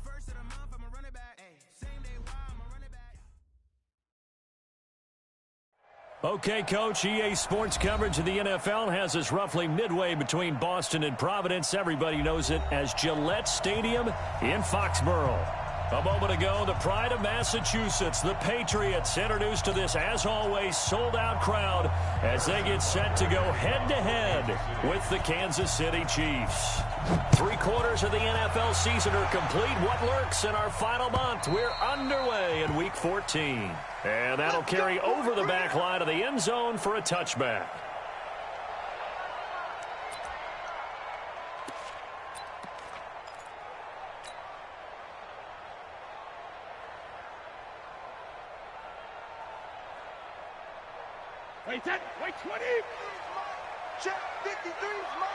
First of the month, I'm a running back. Same day, why I'm a running back. Okay, Coach, EA Sports coverage of the NFL has us roughly midway between Boston and Providence. Everybody knows it as Gillette Stadium in Foxborough. A moment ago, the pride of Massachusetts, the Patriots, introduced to this, as always, sold-out crowd as they get set to go head-to-head with the Kansas City Chiefs. 3/4 of the NFL season are complete. What lurks in our final month? We're underway in Week 14. And that'll carry over the back line of the end zone for a touchback. Wait 10, wait 20. Check 53 is mine.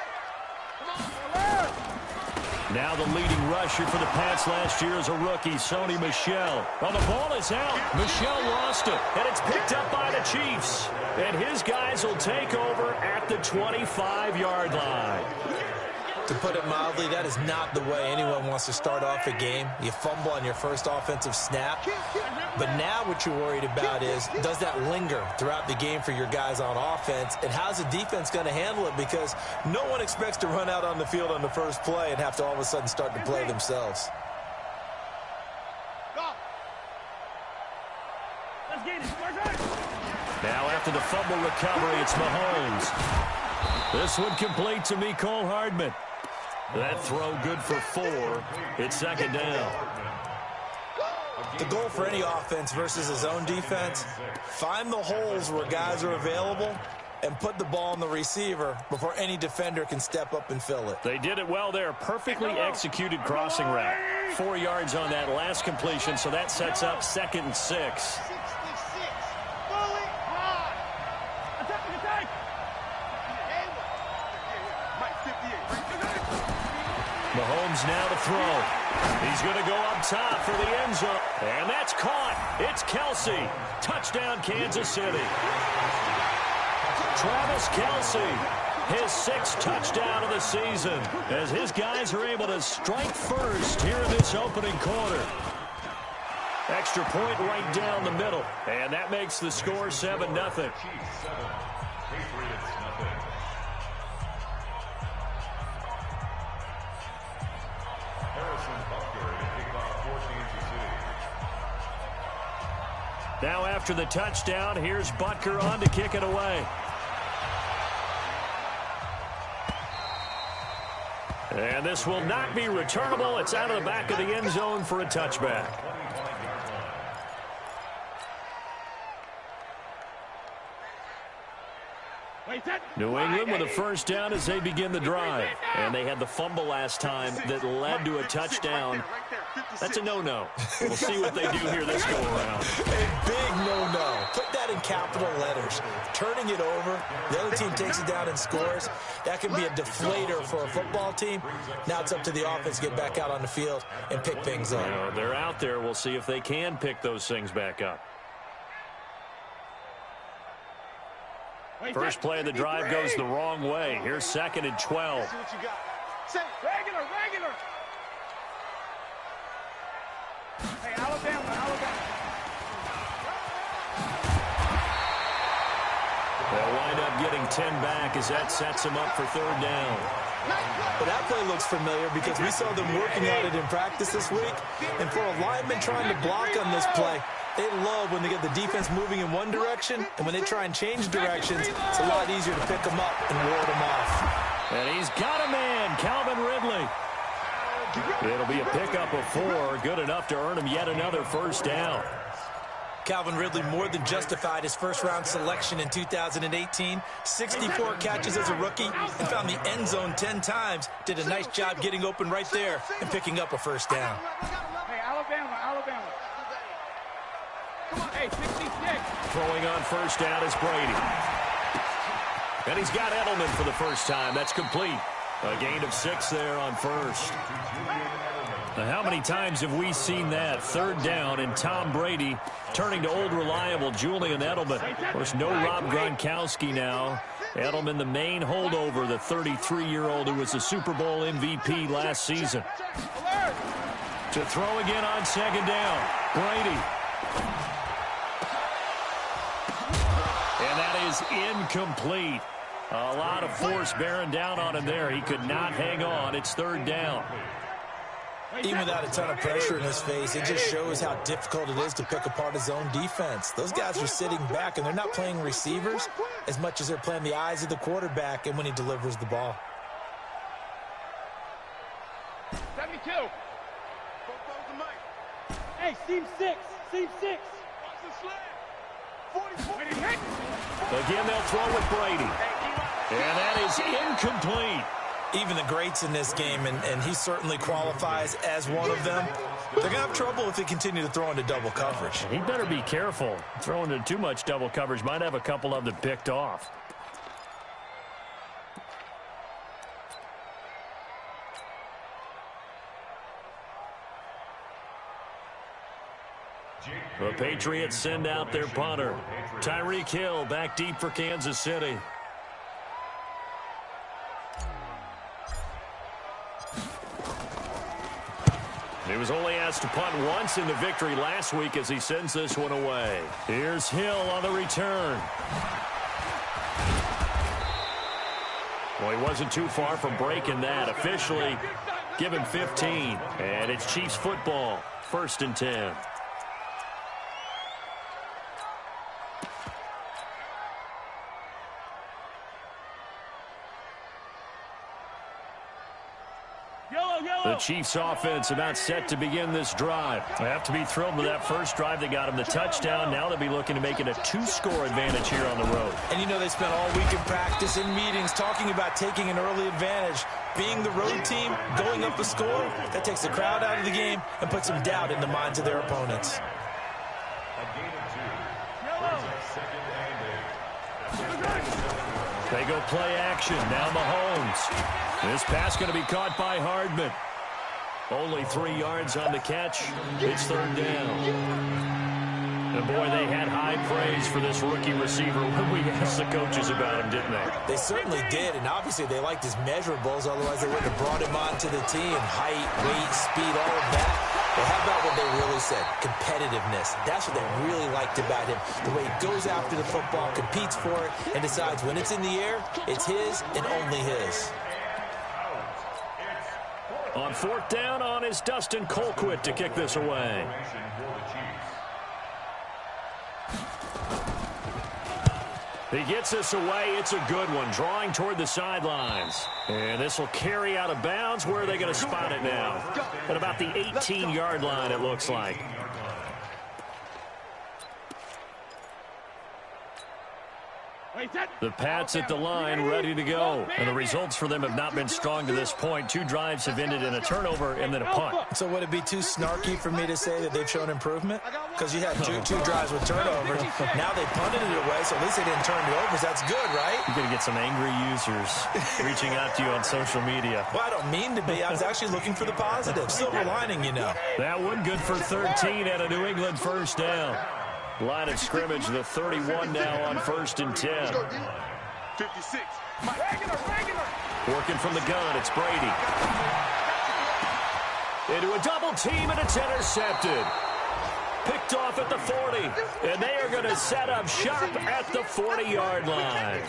Now the leading rusher for the Pats last year is a rookie, Sony Michel. Well, the ball is out. Michel lost it, and it's picked up by the Chiefs. And his guys will take over at the 25-yard line. To put it mildly, that is not the way anyone wants to start off a game. You fumble on your first offensive snap. But now what you're worried about is, does that linger throughout the game for your guys on offense? And how's the defense going to handle it? Because no one expects to run out on the field on the first play and have to all of a sudden start to play themselves. Now after the fumble recovery, it's Mahomes. This one complete to Mecole Hardman. That throw good for 4. It's second down. The goal for any offense versus his own defense, find the holes where guys are available and put the ball on the receiver before any defender can step up and fill it. They did it well there. Perfectly executed crossing route. 4 yards on that last completion, so that sets up 2nd and 6. Mahomes now to throw. He's going to go up top for the end zone. And that's caught. It's Kelsey. Touchdown, Kansas City. Travis Kelsey, his 6th touchdown of the season, as his guys are able to strike first here in this opening quarter. Extra point right down the middle. And that makes the score 7-0. Now after the touchdown, here's Butker on to kick it away. And this will not be returnable. It's out of the back of the end zone for a touchback. New England with a first down as they begin the drive. And they had the fumble last time that led to a touchdown. That's a no-no. We'll see what they do here this go-around. A big no-no. Put that in capital letters. Turning it over, the other team takes it down and scores. That can be a deflator for a football team. Now it's up to the offense to get back out on the field and pick things up. They're out there. We'll see if they can pick those things back up. First play of the drive goes the wrong way. Here's 2nd and 12. Regular. Hey, Alabama. They'll wind up getting 10 back as that sets them up for 3rd down. But that play looks familiar because we saw them working on it in practice this week. And for a lineman trying to block on this play, they love when they get the defense moving in one direction, and when they try and change directions, it's a lot easier to pick them up and ward them off. And he's got a man, Calvin Ridley. It'll be a pickup of 4, good enough to earn him yet another first down. Calvin Ridley more than justified his first-round selection in 2018. 64 catches as a rookie and found the end zone 10 times. Did a nice job getting open right there and picking up a first down. Hey, Alabama. Come on, hey, 66. Throwing on first down is Brady. And he's got Edelman for the first time. That's complete. A gain of 6 there on first. Now, how many times have we seen that? Third down and Tom Brady turning to old reliable Julian Edelman. Of course, no Rob Gronkowski now. Edelman, the main holdover, the 33-year-old who was the Super Bowl MVP last season. To throw again on second down. Brady. And that is incomplete. A lot of force bearing down on him there. He could not hang on. It's third down. Even without a ton of pressure in his face, it just shows how difficult it is to pick apart his own defense. Those guys are sitting back, and they're not playing receivers as much as they're playing the eyes of the quarterback and when he delivers the ball. 72. Hey, seam 6. Seam 6. Watch the slant. 44. Again, they'll throw with Brady. And that is incomplete. Even the greats in this game, and he certainly qualifies as one of them, they're going to have trouble if they continue to throw into double coverage. He better be careful. Throwing into too much double coverage might have a couple of them picked off. The Patriots send out their punter. Tyreek Hill back deep for Kansas City. He was only asked to punt once in the victory last week as he sends this one away. Here's Hill on the return. Well, he wasn't too far from breaking that. Officially, give him 15. And it's Chiefs football, 1st and 10. The Chiefs offense about set to begin this drive. They have to be thrilled with that first drive that got them the touchdown. Now they'll be looking to make it a 2-score advantage here on the road. And you know they spent all week in practice, in meetings, talking about taking an early advantage. Being the road team, going up a score, that takes the crowd out of the game and puts some doubt in the minds of their opponents. They go play action. Now Mahomes. This pass going to be caught by Hardman. Only 3 yards on the catch. It's third down. And boy, they had high praise for this rookie receiver when we asked the coaches about him, didn't they? They certainly did, and obviously they liked his measurables. Otherwise, they wouldn't have brought him onto the team. Height, weight, speed, all of that. But how about what they really said? Competitiveness. That's what they really liked about him. The way he goes after the football, competes for it, and decides when it's in the air, it's his and only his. On fourth down, on is Dustin Colquitt to kick this away. He gets this away. It's a good one, drawing toward the sidelines. And this will carry out of bounds. Where are they going to spot it now? At about the 18-yard line, it looks like. The Pats at the line, ready to go. And the results for them have not been strong to this point. 2 drives have ended in a turnover and then a punt. So would it be too snarky for me to say that they've shown improvement? Because you had two drives with turnovers. Now they punted it away, so at least they didn't turn it over. So that's good, right? You're going to get some angry users reaching out to you on social media. Well, I don't mean to be. I was actually looking for the positive. Silver lining, you know. That one good for 13 at a New England first down. Line of scrimmage, the 31 now on 1st and 10. 56. Working from the gun, it's Brady. Into a double team, and it's intercepted. Picked off at the 40, and they are going to set up shop at the 40-yard line.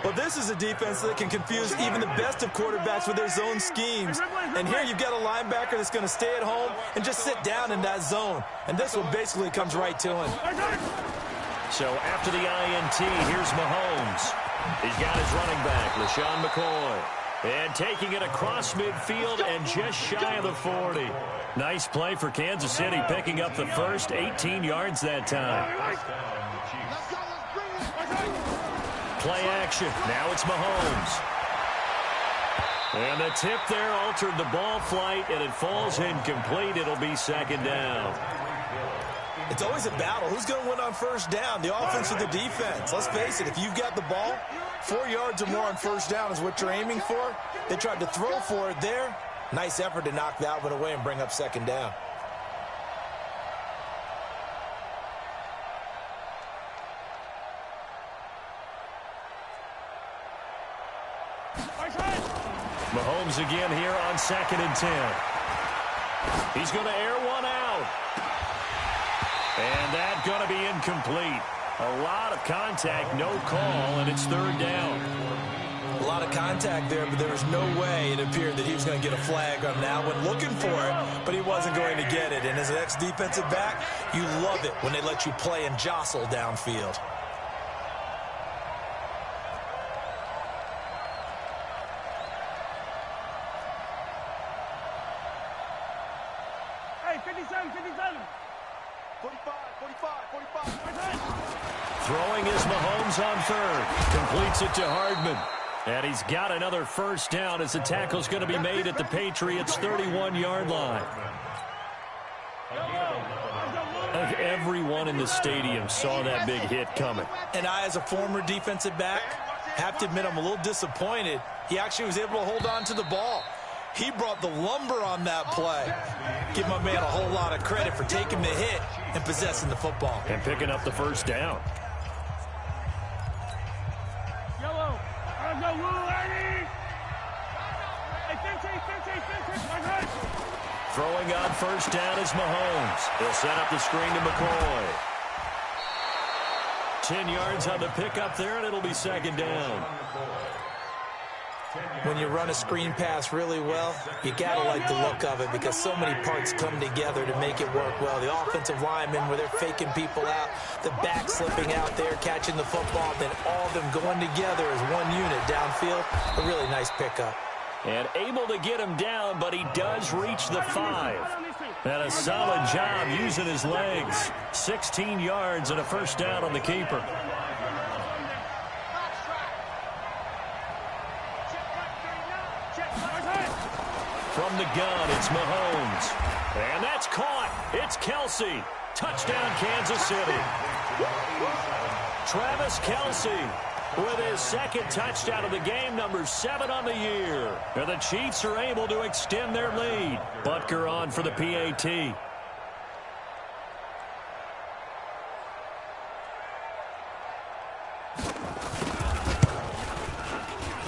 Well, this is a defense that can confuse even the best of quarterbacks with their zone schemes. And here you've got a linebacker that's going to stay at home and just sit down in that zone. And this one basically comes right to him. So after the INT, here's Mahomes. He's got his running back, LaShawn McCoy. And taking it across midfield and just shy of the 40. Nice play for Kansas City, picking up the first, 18 yards that time. Play action. Now it's Mahomes. And the tip there altered the ball flight, and it falls incomplete. It'll be second down. It's always a battle. Who's going to win on first down, the offense or the defense? Let's face it, if you've got the ball, 4 yards or more on first down is what you're aiming for. They tried to throw for it there, Nice effort to knock that one away and bring up second down. Mahomes again here on 2nd and 10. He's going to air one out. And that's going to be incomplete. A lot of contact, no call, and it's 3rd down. A lot of contact there, but there was no way it appeared that he was going to get a flag on that one. Looking for it, but he wasn't going to get it. And as an ex-defensive back, you love it when they let you play and jostle downfield. Hey, 57, 57. 45, 45, 45. Throwing is Mahomes on 3rd. Completes it to Hardman. And he's got another 1st down as the tackle's going to be made at the Patriots' 31-yard line. Everyone in the stadium saw that big hit coming. And I, as a former defensive back, have to admit I'm a little disappointed. He actually was able to hold on to the ball. He brought the lumber on that play. Give my man a whole lot of credit for taking the hit and possessing the football. And picking up the 1st down. Yellow. Go, Woo, Eddie. Hey, 15. Throwing on 1st down is Mahomes. He'll set up the screen to McCoy. 10 yards on the pickup there, and it'll be 2nd down. When you run a screen pass really well, you got to like the look of it because so many parts come together to make it work well. The offensive linemen, where they're faking people out, the back slipping out there, catching the football, then all of them going together as one unit downfield. A really nice pickup. And able to get him down, but he does reach the 5. And a solid job using his legs. 16 yards and a 1st down on the keeper. From the gun, it's Mahomes. And that's caught. It's Kelsey. Touchdown, Kansas City. Travis Kelsey with his 2nd touchdown of the game, number 7 on the year. And the Chiefs are able to extend their lead. Butker on for the PAT.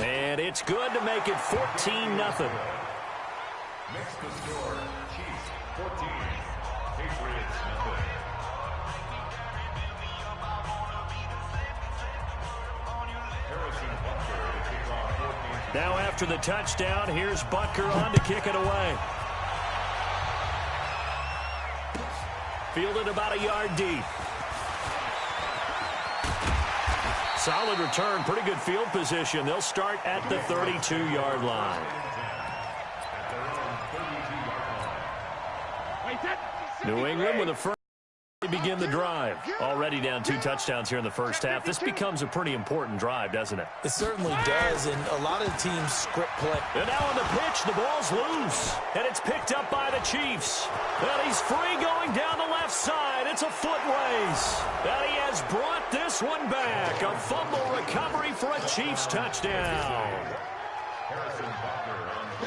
And it's good to make it 14-0. Next to score, Chiefs 14, Patriots 0. Now after the touchdown, here's Butker on to kick it away. Fielded about a yard deep. Solid return, pretty good field position. They'll start at the 32-yard line. New England with a first. Begin the drive. Already down 2 touchdowns here in the 1st half. This becomes a pretty important drive, doesn't it? It certainly does, and a lot of teams script play. And now on the pitch, the ball's loose. And it's picked up by the Chiefs. And he's free going down the left side. It's a foot race. And he has brought this one back. A fumble recovery for a Chiefs touchdown.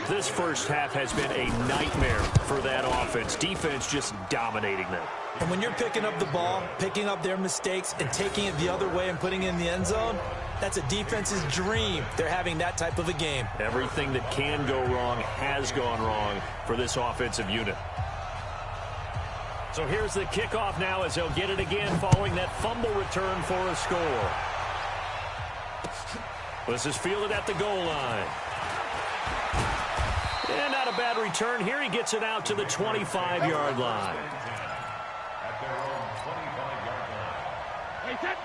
This 1st half has been a nightmare for that offense. Defense just dominating them. And when you're picking up the ball, picking up their mistakes, and taking it the other way and putting it in the end zone, that's a defense's dream. They're having that type of a game. Everything that can go wrong has gone wrong for this offensive unit. So here's the kickoff now as they'll get it again following that fumble return for a score. This is fielded at the goal line. And not a bad return here. He gets it out to the 25-yard line.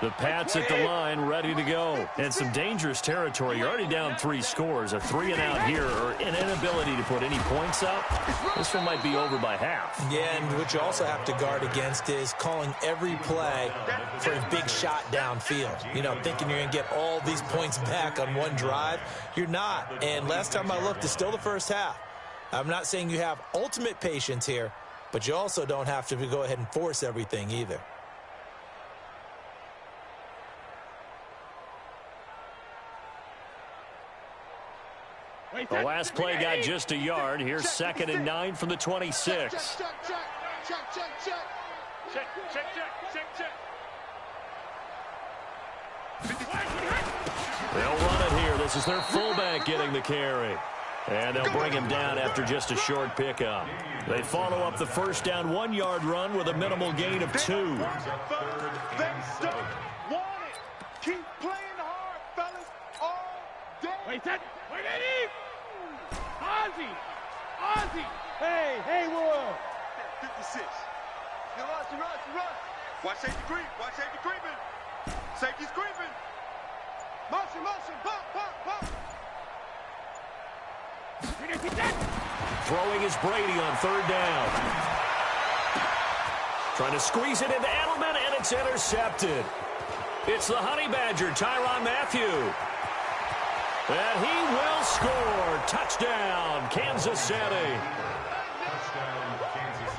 The Pats at the line, ready to go. And some dangerous territory. You're already down 3 scores. A 3-and-out here, or an inability to put any points up. This one might be over by half. Yeah, and what you also have to guard against is calling every play for a big shot downfield. You know, thinking you're going to get all these points back on one drive. You're not. And last time I looked, it's still the 1st half. I'm not saying you have ultimate patience here, but you also don't have to go ahead and force everything either. Wait, The last play got just a yard. Here's 2nd and 9 from the 26. They'll run it here. This is their fullback getting the carry. And they'll bring him down after just a short pickup. They follow up the first down 1-yard run with a minimal gain of 2. They don't want it. Keep playing hard, fellas, all day. Wait, Ozzy. Hey, Haywood. 56. You rush. Watch safety creeping. Safety's creeping. Motion, pop. Throwing is Brady on 3rd down. Trying to squeeze it into Edelman, and it's intercepted. It's the Honey Badger, Tyrann Mathieu. And he will score. Touchdown, Kansas City.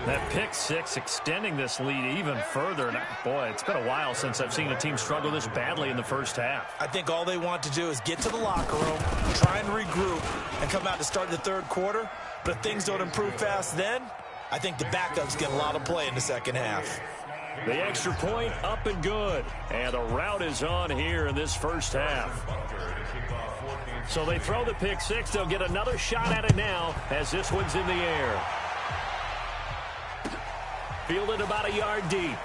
That pick six extending this lead even further. And boy, it's been a while since I've seen a team struggle this badly in the first half. I think all they want to do is get to the locker room, try and regroup, and come out to start the 3rd quarter. But if things don't improve fast then, I think the backups get a lot of play in the 2nd half. The extra point up and good. And the route is on here in this first half. So they throw the pick six. They'll get another shot at it now as this one's in the air. Fielded about a yard deep.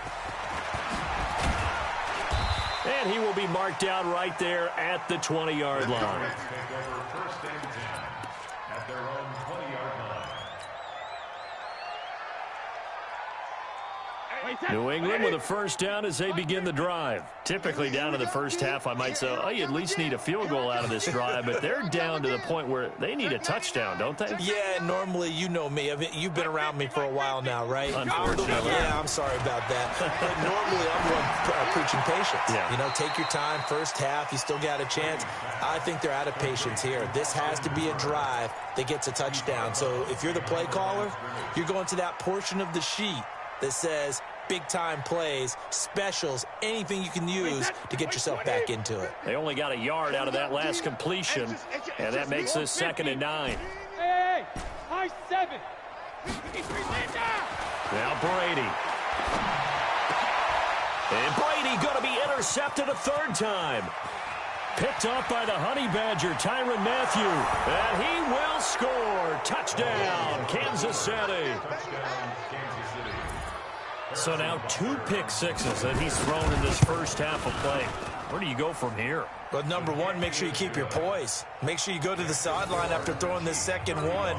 And he will be marked down right there at the 20-yard line. New England with a first down as they begin the drive. Typically down in the first half, I might say, oh, you at least need a field goal out of this drive, but they're down to the point where they need a touchdown, don't they? Yeah, normally, you know me. I mean, you've been around me for a while now, right? Unfortunately. I'm sorry about that. But normally, I'm the one preaching patience. Yeah. You know, take your time. First half, you still got a chance. I think they're out of patience here. This has to be a drive that gets a touchdown. So if you're the play caller, you're going to that portion of the sheet that says big-time plays, specials, anything you can use to get yourself back into it. They only got a yard out of that last completion, and that makes this 2nd and 9. Hey, high 7. Now Brady. And Brady going to be intercepted a 3rd time. Picked off by the Honey Badger, Tyrann Mathieu. And he will score. Touchdown, Kansas City. So now 2 pick sixes that he's thrown in this first half of play. Where do you go from here? Well, number one, make sure you keep your poise. Make sure you go to the sideline after throwing this second one,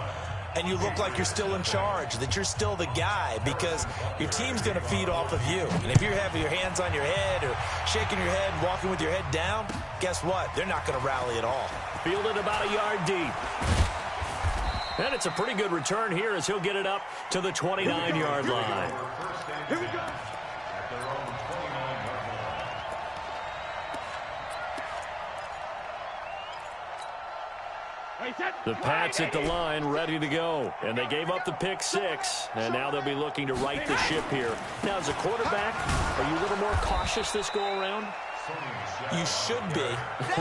and you look like you're still in charge, that you're still the guy, because your team's going to feed off of you. And if you're having your hands on your head or shaking your head, walking with your head down, guess what? They're not going to rally at all. Fielded about a yard deep. And it's a pretty good return here as he'll get it up to the 29-yard line. Here we go. The Pats at the line, ready to go. And they gave up the pick six, and now they'll be looking to right the ship here. Now, as a quarterback, are you a little more cautious this go-around? You should be,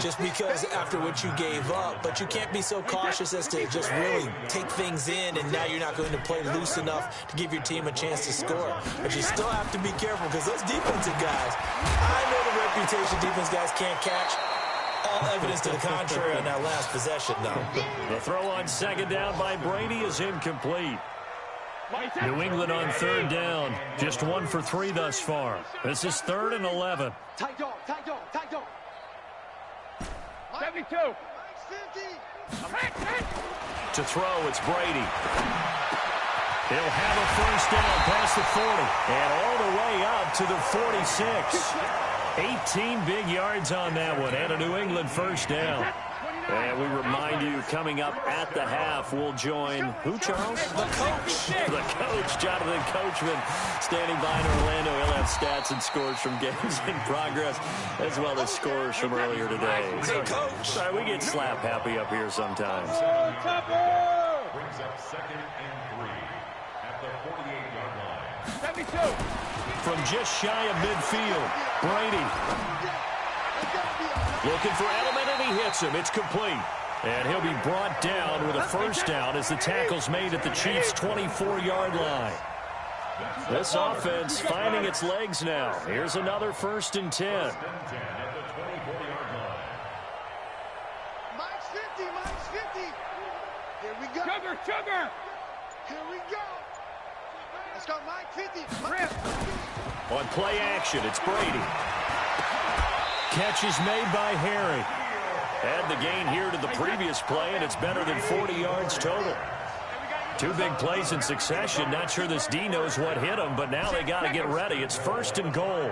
just because after what you gave up, but you can't be so cautious as to just really take things in, and now you're not going to play loose enough to give your team a chance to score. But you still have to be careful, because those defensive guys, I know the reputation defense guys can't catch. All evidence to the contrary on that last possession, though. The throw on second down by Brady is incomplete. New England on 3rd down. Just 1 for 3 thus far. This is 3rd and 11. Tight dog. 72. To throw, it's Brady. He'll have a first down past the 40 and all the way up to the 46. 18 big yards on that one and a New England first down. And we remind you, coming up at the half, we'll join who, Charles? The coach. The coach, Jonathan Coachman, standing by in Orlando. He'll have stats and scores from games in progress, as well as scores from earlier today. Hey, coach. Sorry, we get slap happy up here sometimes. Brings up 2nd and 3 at the 48-yard line. 72. From just shy of midfield, Brady. Looking for Edelman, and he hits him. It's complete. And he'll be brought down with a first down as the tackle's made at the Chiefs' 24-yard line. This offense finding its legs now. Here's another 1st and 10. Minus 50, minus 50. Here we go. Sugar. Here we go. Let's go, minus 50. On play action, it's Brady. Catch is made by Harry. Add the gain here to the previous play, and it's better than 40 yards total. 2 big plays in succession. Not sure this D knows what hit him, but now they got to get ready. It's 1st and goal.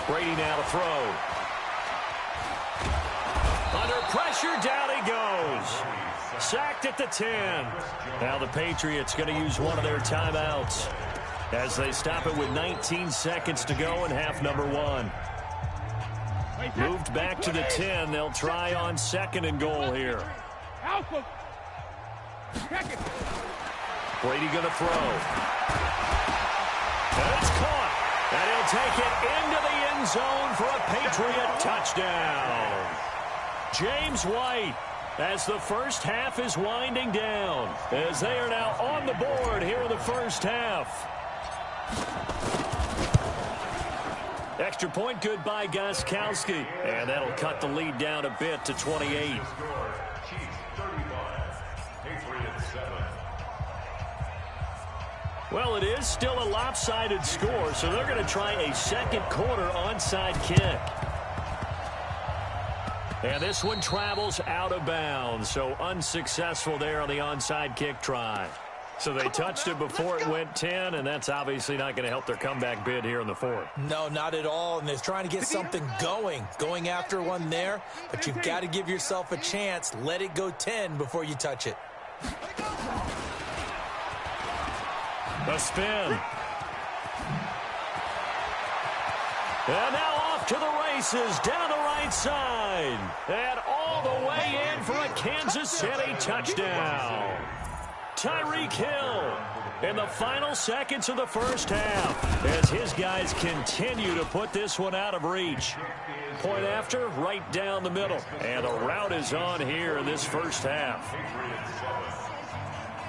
Brady now to throw. Under pressure, down he goes. Sacked at the 10. Now the Patriots going to use one of their timeouts as they stop it with 19 seconds to go in half number 1. Moved back to the 10. They'll try on 2nd and goal here. Brady going to throw. And it's caught. And he'll take it into the end zone for a Patriot touchdown. James White, as the first half is winding down, as they are now on the board here in the first half. Extra point good by Gostkowski. And that'll cut the lead down a bit to 28. Well, it is still a lopsided score, so they're going to try a second quarter onside kick. And this one travels out of bounds, so unsuccessful there on the onside kick try. So they touched it before it went 10, and that's obviously not going to help their comeback bid here in the 4th. No, not at all, and they're trying to get something going after one there, but you've got to give yourself a chance. Let it go 10 before you touch it. A spin. And now off to the races down the right side. And all the way in for a Kansas City touchdown. Tyreek Hill in the final seconds of the first half as his guys continue to put this one out of reach. Point after, right down the middle. And the route is on here in this first half.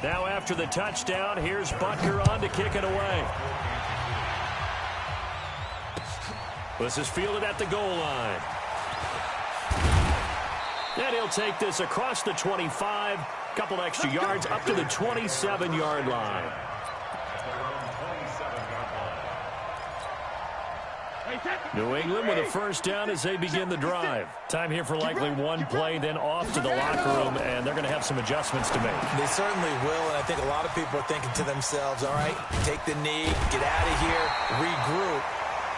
Now after the touchdown, here's Butker on to kick it away. This is fielded at the goal line. And he'll take this across the 25, couple extra yards up to the 27-yard line. New England with a first down as they begin the drive. Time here for likely one play, then off to the locker room, and they're going to have some adjustments to make. They certainly will, and I think a lot of people are thinking to themselves, all right, take the knee, get out of here, regroup.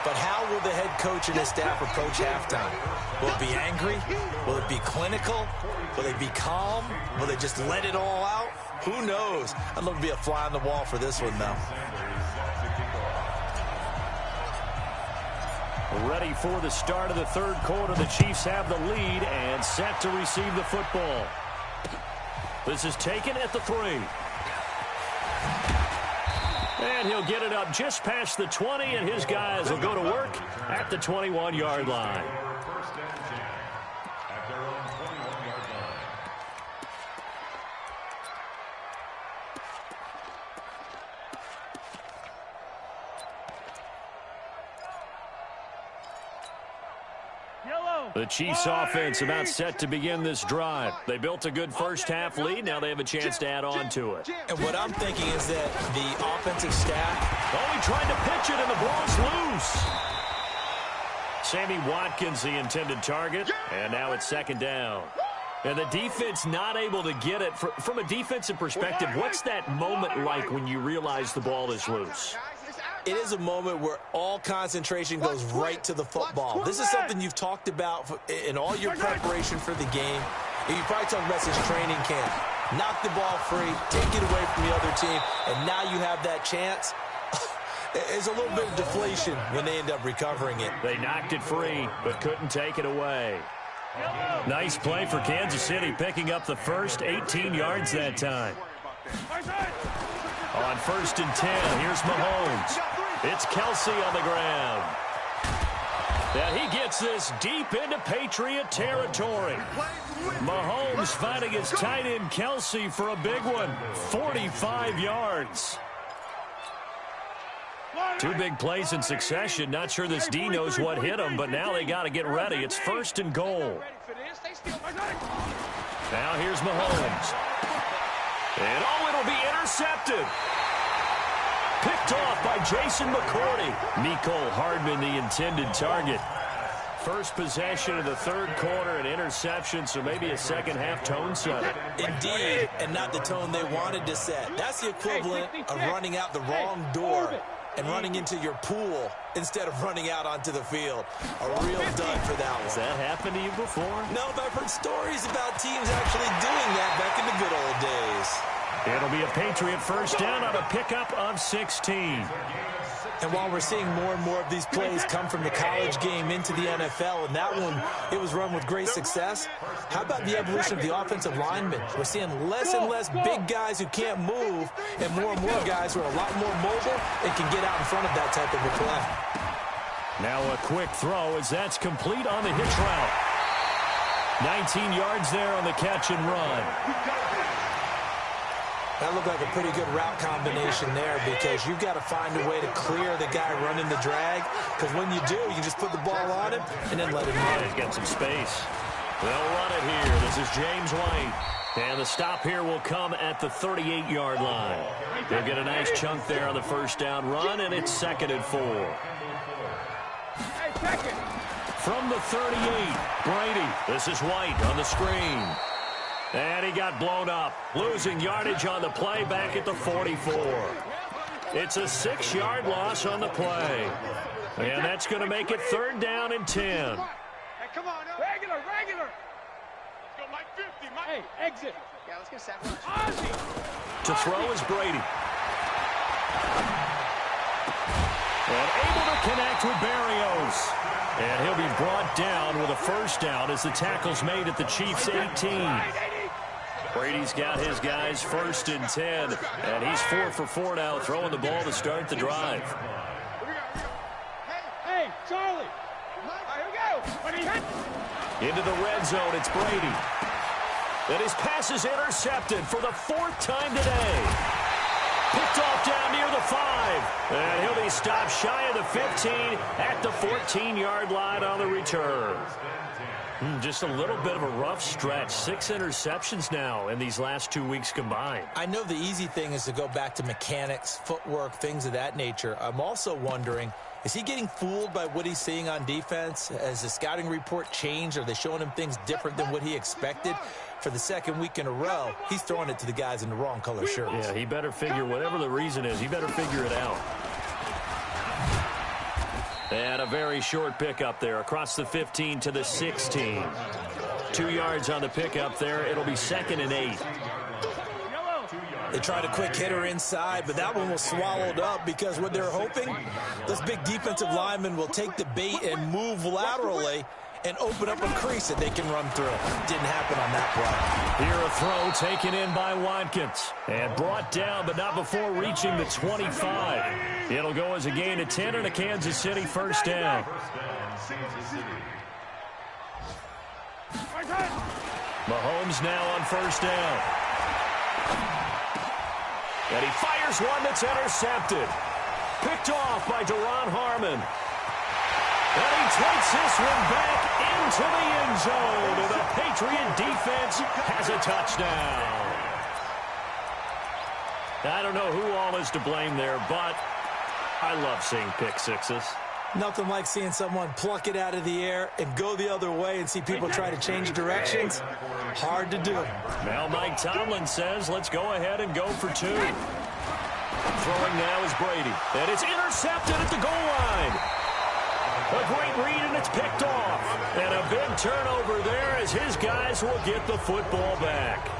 But how will the head coach and his staff approach halftime? Will it be angry? Will it be clinical? Will they be calm? Will they just let it all out? Who knows? I'd love to be a fly on the wall for this one, though. Ready for the start of the 3rd quarter. The Chiefs have the lead and set to receive the football. This is taken at the 3. And he'll get it up just past the 20, and his guys will go to work at the 21-yard line. The Chiefs offense about set to begin this drive. They built a good first half lead. Now they have a chance to add on to it. And what I'm thinking is that the offensive staff... Oh, he tried to pitch it, and the ball's loose. Sammy Watkins, the intended target. And now it's 2nd down. And the defense not able to get it. From a defensive perspective, what's that moment like when you realize the ball is loose? It is a moment where all concentration goes right to the football. This is something you've talked about in all your preparation for the game. You probably talked about this training camp. Knock the ball free, take it away from the other team, and now you have that chance. It's a little bit of deflation when they end up recovering it. They knocked it free, but couldn't take it away. Nice play for Kansas City, picking up the first 18 yards that time. On 1st and 10, here's Mahomes. It's Kelsey on the ground. And he gets this deep into Patriot territory. Mahomes finding his tight end Kelsey for a big one. 45 yards. Two big plays in succession. Not sure this D knows what hit him, but now they got to get ready. It's 1st and goal. Now here's Mahomes. And it'll be intercepted. Picked off by Jason McCourty. Mecole Hardman, the intended target. First possession of the 3rd quarter, an interception, so maybe a second-half tone setter. Indeed, and not the tone they wanted to set. That's the equivalent of running out the wrong door and running into your pool instead of running out onto the field. A real dud for that one. Has that happened to you before? No, but I've heard stories about teams actually doing that back in the good old days. It'll be a Patriot first down on a pickup of 16. And while we're seeing more and more of these plays come from the college game into the NFL, and that one, it was run with great success, how about the evolution of the offensive linemen? We're seeing less and less big guys who can't move and more guys who are a lot more mobile and can get out in front of that type of a play. Now a quick throw as that's complete on the hitch route. 19 yards there on the catch and run. That looked like a pretty good route combination there because you've got to find a way to clear the guy running the drag, because when you do, you just put the ball on him and then let him run. He's got some space. They'll run it here. This is James White. And the stop here will come at the 38-yard line. They'll get a nice chunk there on the first down run, and it's 2nd and 4. From the 38, Brady. This is White on the screen. And he got blown up, losing yardage on the play back at the 44. It's a 6-yard loss on the play. And that's going to make it 3rd down and 10. Hey, come on, regular. Let's go, Mike 50, Mike. Hey, exit. Yeah, let's get Sam. To throw is Brady. And able to connect with Berrios. And he'll be brought down with a first down as the tackle's made at the Chiefs' 18. Brady's got his guys 1st and 10, and he's 4 for 4 now, throwing the ball to start the drive. Hey, Charlie. Here we go. Into the red zone, it's Brady. And his pass is intercepted for the 4th time today. Picked off down near the 5. And he'll be stopped shy of the 15 at the 14-yard line on the return. Just a little bit of a rough stretch. 6 interceptions now in these last 2 weeks combined. I know the easy thing is to go back to mechanics, footwork, things of that nature. I'm also wondering, is he getting fooled by what he's seeing on defense? Has the scouting report changed? Are they showing him things different than what he expected? For the 2nd week in a row, he's throwing it to the guys in the wrong color shirts. Yeah, he better figure, whatever the reason is, he better figure it out. And a very short pickup there across the 15 to the 16. 2 yards on the pickup there. It'll be 2nd and 8. They tried a quick hitter inside, but that one was swallowed up because what they're hoping, those big defensive linemen will take the bait and move laterally and open up a crease that they can run through. Didn't happen on that play. Here a throw taken in by Watkins. And brought down, but not before reaching the 25. It'll go as a gain of 10 and a Kansas City first down. Mahomes now on first down. And he fires one that's intercepted. Picked off by Deron Harmon. And he takes this one back into the end zone. And the Patriot defense has a touchdown. I don't know who all is to blame there, but I love seeing pick sixes. Nothing like seeing someone pluck it out of the air and go the other way and see people try to change directions. Hard to do. Now Mike Tomlin says, let's go ahead and go for 2. Throwing now is Brady. And it's intercepted at the goal line. A great read, and it's picked off. And a big turnover there as his guys will get the football back.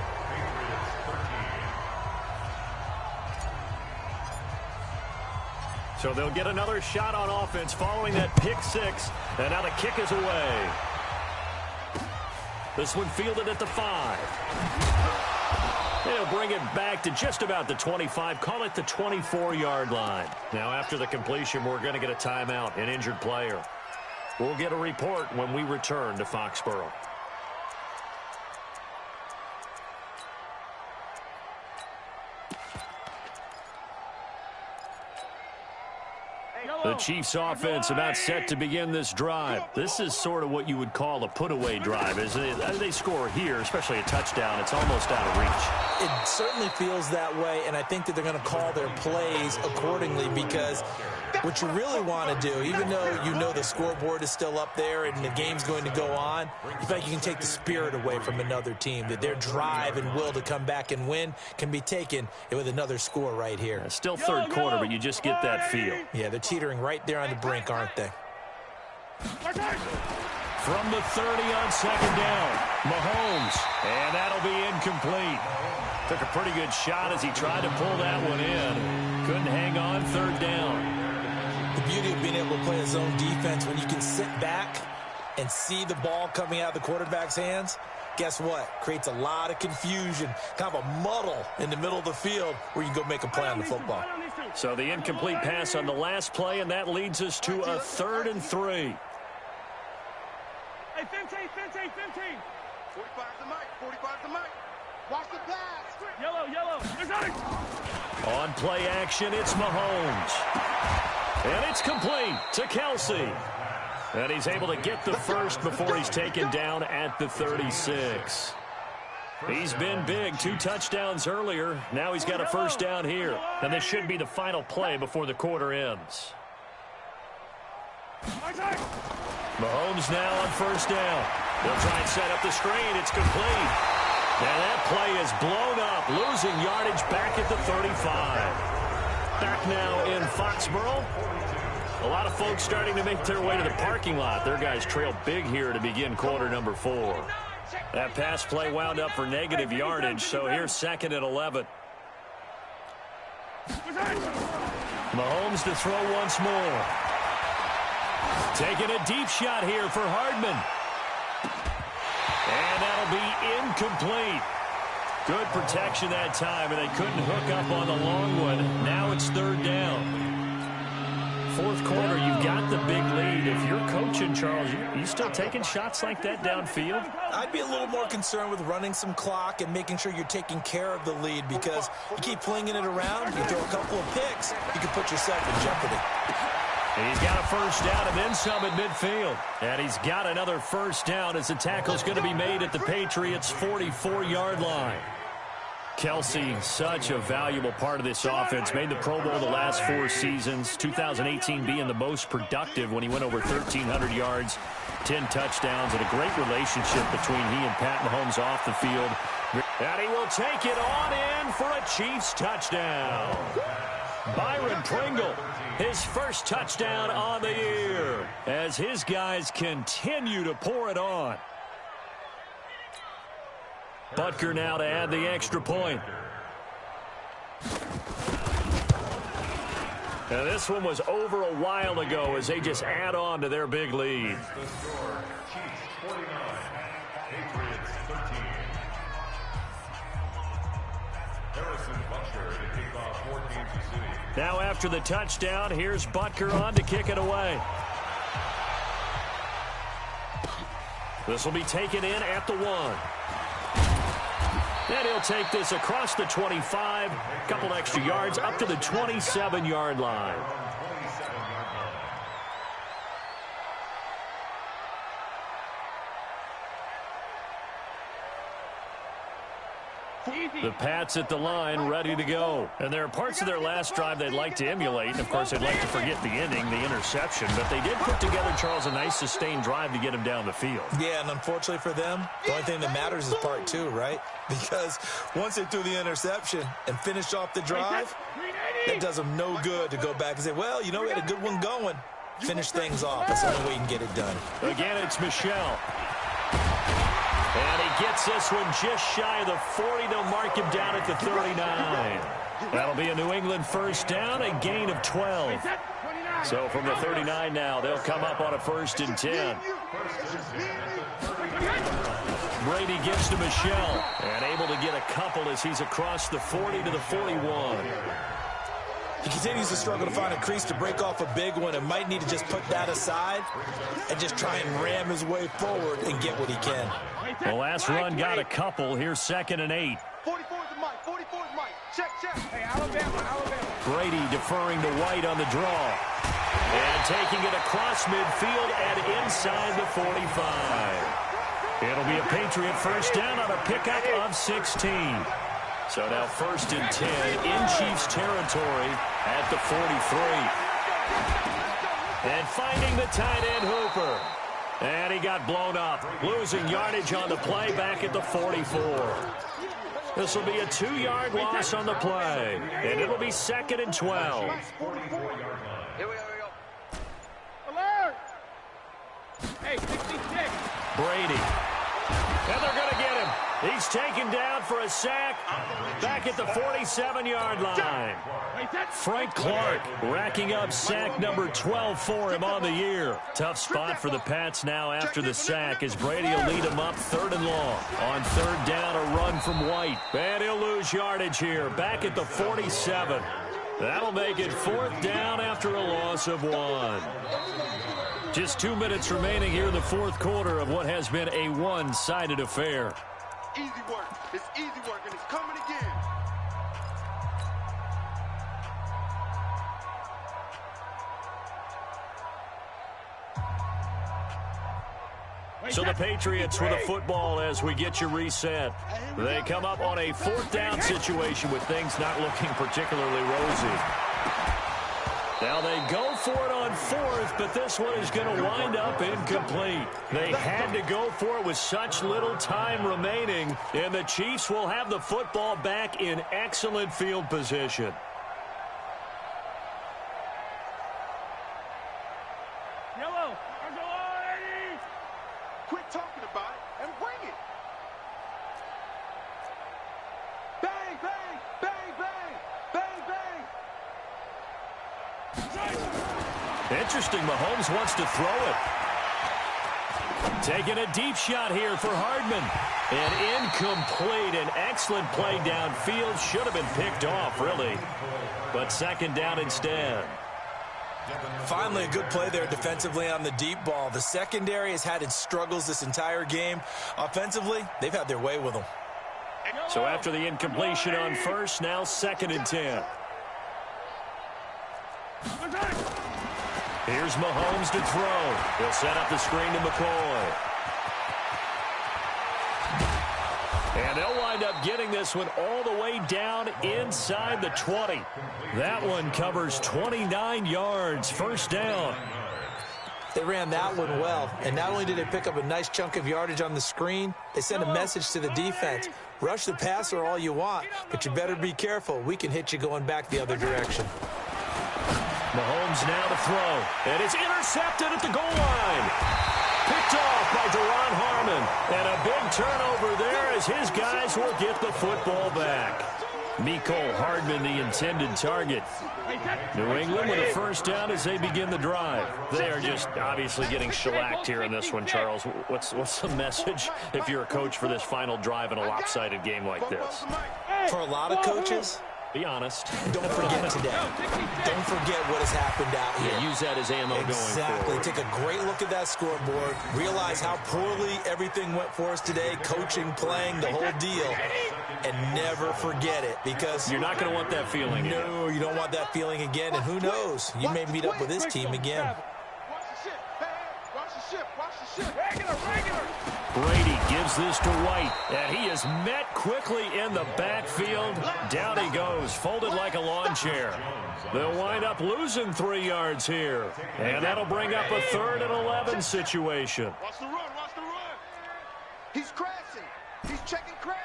So they'll get another shot on offense following that pick 6. And now the kick is away. This one fielded at the 5. They'll bring it back to just about the 25. Call it the 24-yard line. Now after the completion, we're going to get a timeout, an injured player. We'll get a report when we return to Foxborough. The Chiefs offense about set to begin this drive. This is sort of what you would call a put-away drive. As they score here, especially a touchdown, it's almost out of reach. It certainly feels that way, and I think that they're going to call their plays accordingly, because what you really want to do, even though you know the scoreboard is still up there and the game's going to go on, you feel like you can take the spirit away from another team, that their drive and will to come back and win can be taken with another score right here. Still third quarter, but you just get that feel. Yeah, they're teetering right there on the brink, aren't they? From the 30 on second down, Mahomes, and that'll be incomplete. Took a pretty good shot as he tried to pull that one in. Couldn't hang on, third down. The beauty of being able to play a zone defense, when you can sit back and see the ball coming out of the quarterback's hands, guess what? Creates a lot of confusion, kind of a muddle in the middle of the field where you can go make a play on the football. So the incomplete pass on the last play, and that leads us to a 3rd and 3. Hey, 15. 45 the mic. Watch the pass. Yellow. There's nothing. On play action, it's Mahomes. And it's complete to Kelsey. And he's able to get the first before he's taken down at the 36. He's been big, 2 touchdowns earlier. Now he's got a first down here. And this should be the final play before the quarter ends. Mahomes now on first down. They'll try and set up the screen. It's complete. And that play is blown up, losing yardage back at the 35. Back now in Foxborough. A lot of folks starting to make their way to the parking lot. Their guys trail big here to begin quarter number 4. That pass play wound up for negative yardage, so here's 2nd and 11. Mahomes to throw once more. Taking a deep shot here for Hardman. And that'll be incomplete. Good protection that time, and they couldn't hook up on the long one. Now it's 3rd down. 4th quarter, you've got the big lead. If you're coaching, Charles, you still taking shots like that downfield? I'd be a little more concerned with running some clock and making sure you're taking care of the lead, because you keep flinging it around, you throw a couple of picks, you can put yourself in jeopardy. He's got a first down and then some at midfield. And he's got another first down as the tackle's going to be made at the Patriots' 44-yard line. Kelsey, such a valuable part of this offense. Made the Pro Bowl the last 4 seasons. 2018 being the most productive when he went over 1,300 yards, 10 touchdowns, and a great relationship between he and Pat Mahomes off the field. And he will take it on in for a Chiefs touchdown. Byron Pringle, his first touchdown on the year, as his guys continue to pour it on. Butker now to add the extra point. Now this one was over a while ago as they just add on to their big lead. The score, Chiefs 49, Patriots 13. Harrison Butker to kick off for Kansas City. Now after the touchdown, here's Butker on to kick it away. This will be taken in at the 1. And he'll take this across the 25, couple extra yards, up to the 27-yard line. The Pats at the line, ready to go. And there are parts of their last drive they'd like to emulate. And, of course, they'd like to forget the ending, the interception. But they did put together, Charles, a nice sustained drive to get him down the field. Yeah, and unfortunately for them, the only thing that matters is part 2, right? Because once they threw the interception and finished off the drive, it does them no good to go back and say, well, you know, we had a good one going. Finish things off. That's the only way you can get it done. Again, it's Michel. And he gets this one just shy of the 40. They'll mark him down at the 39. That'll be a New England first down, a gain of 12. So from the 39 now, they'll come up on a 1st and 10. Brady gives to Michel, and able to get a couple as he's across the 40 to the 41. You can continues to struggle to find a crease to break off a big one and might need to just put that aside and just try and ram his way forward and get what he can. The last run got a couple. Here's 2nd and 8. 44 is Mike. 44 is Mike. Check. Hey, Alabama. Brady deferring to White on the draw. And taking it across midfield and inside the 45. It'll be a Patriot first down on a pickup of 16. So now 1st and 10 in Chiefs territory at the 43. And finding the tight end Hooper. And he got blown up, losing yardage on the play back at the 44. This will be a 2-yard loss on the play, and it'll be 2nd and 12. Here we go. Alert! Hey, 66. Brady. And they're going to get him. He's taken down for a sack back at the 47-yard line. Frank Clark racking up sack number 12 for him on the year. Tough spot for the Pats now after the sack as Brady will lead him up 3rd and long. On 3rd down, a run from White. And he'll lose yardage here back at the 47. That'll make it 4th down after a loss of 1. Just 2 minutes remaining here in the 4th quarter of what has been a one-sided affair. Easy work. It's easy work, and it's coming again. So the Patriots with a football as we get you reset. They come up on a 4th down situation with things not looking particularly rosy. Now they go for it on 4th, but this one is going to wind up incomplete. They had to go for it with such little time remaining, and the Chiefs will have the football back in excellent field position. Yellow, quit talking about it and bring it. Bang, bang, bang, bang, bang, bang. Interesting, Mahomes wants to throw it. Taking a deep shot here for Hardman. And incomplete. An excellent play downfield. Should have been picked off, really. But 2nd down instead. Finally, a good play there defensively on the deep ball. The secondary has had its struggles this entire game. Offensively, they've had their way with them. So after the incompletion on 1st, now 2nd and 10. Here's Mahomes to throw. He'll set up the screen to McCoy. And they'll wind up getting this one all the way down inside the 20. That one covers 29 yards. 1st down. They ran that one well, and not only did they pick up a nice chunk of yardage on the screen, they sent a message to the defense. Rush the passer all you want, but you better be careful. We can hit you going back the other direction. Mahomes now to throw. And it's intercepted at the goal line. Picked off by Deron Harmon. And a big turnover there as his guys will get the football back. Mecole Hardman, the intended target. New England with a 1st down as they begin the drive. They are just obviously getting shellacked here in this one, Charles. What's the message if you're a coach for this final drive in a lopsided game like this? For a lot of coaches, be honest. Don't forget today. Don't forget what has happened out here. Yeah, use that as ammo going forward. Exactly. Take a great look at that scoreboard. Realize how poorly everything went for us today. Coaching, playing, the whole deal. And never forget it, because you're not going to want that feeling again. No, you don't want that feeling again. And who knows? You may meet up with this team again. Watch the ship. Regular. Brady gives this to White, and he is met quickly in the backfield. Down he goes, folded like a lawn chair. They'll wind up losing 3 yards here, and that'll bring up a 3rd and 11 situation. Watch the run. He's crashing. He's checking crash.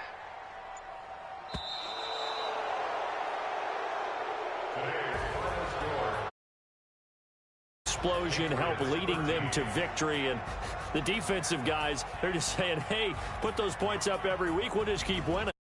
Explosion help leading them to victory, and the defensive guys, they're just saying, hey, put those points up every week, we'll just keep winning.